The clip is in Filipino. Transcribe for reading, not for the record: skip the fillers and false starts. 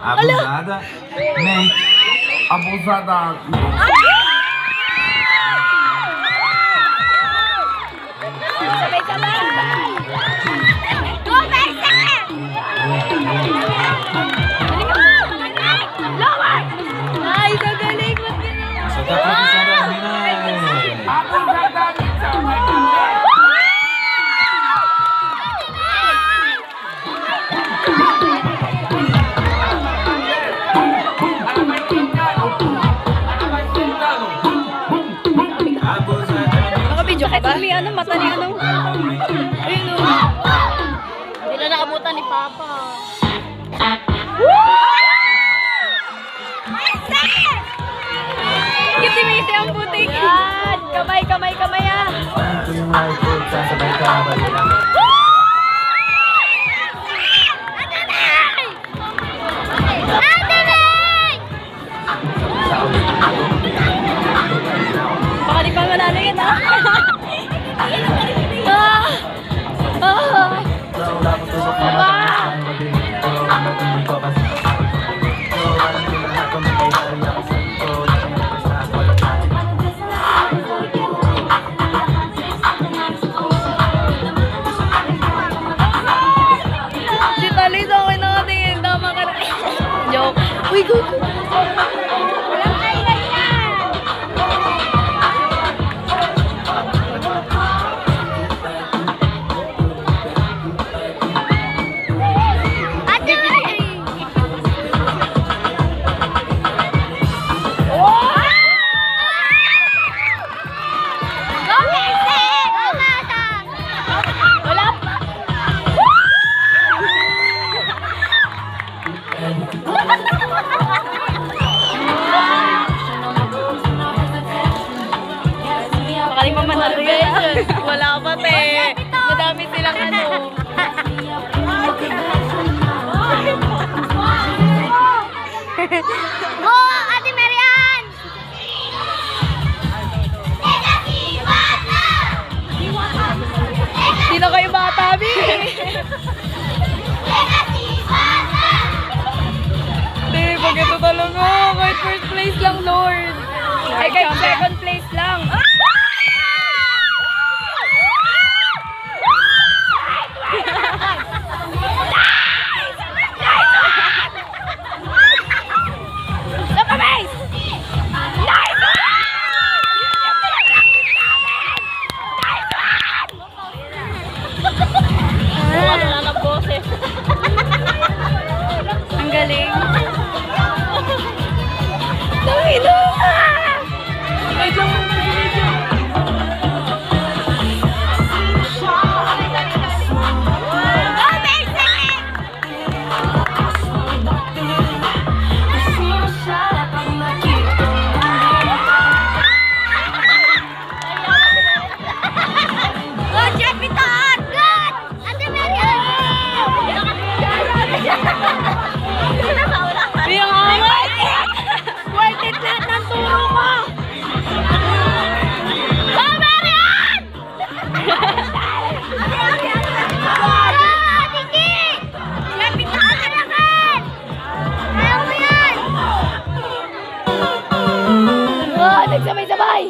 Abusada. Nate. Abusada. Ay, gagaling. Sada profesora Minay. Nakabidyo ka ba? May ano, mata ni ano. Ayun o. Hindi na nakabutan ni Papa. Kiti-misi ang putik. Yan. Kamay, kamay, kamay ah. Baka di pa wala na yan ah. Si Tali sa akin nakatingin. Tama ka na. Joke. Uy, go. Walang kailan yan. Ate! Wala pa. Baka di mamanalo guys. Wala pa te. Madami silang ano. Go, Ate Marian! Sino kayo bata, Bi? Di, pag ito talaga. Kahit first place lang, Lord. Ay, kahit second place lang. Wala na boses. Ang galing. Dami na! Wait lang. Biyang away! Worth it lahat ng turo ko! Go, Marian! Tiki! Lapit na ka na kan! Ayaw mo yan! Nagsabay-sabay!